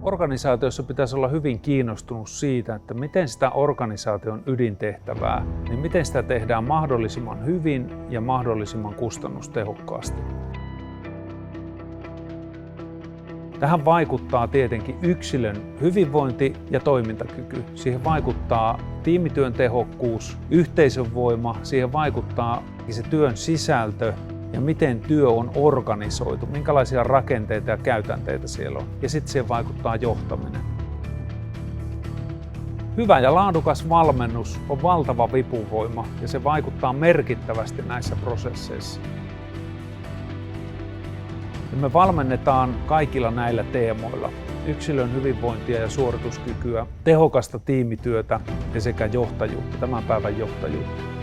Organisaatiossa pitäisi olla hyvin kiinnostunut siitä, että miten sitä organisaation ydintehtävää, niin miten sitä tehdään mahdollisimman hyvin ja mahdollisimman kustannustehokkaasti. Tähän vaikuttaa tietenkin yksilön hyvinvointi ja toimintakyky. Siihen vaikuttaa tiimityön tehokkuus, yhteisön voima, siihen vaikuttaa se työn sisältö ja miten työ on organisoitu, minkälaisia rakenteita ja käytänteitä siellä on. Ja sitten siihen vaikuttaa johtaminen. Hyvä ja laadukas valmennus on valtava vipuvoima ja se vaikuttaa merkittävästi näissä prosesseissa. Ja me valmennetaan kaikilla näillä teemoilla. Yksilön hyvinvointia ja suorituskykyä, tehokasta tiimityötä ja sekä johtajuutta, tämän päivän johtajuutta.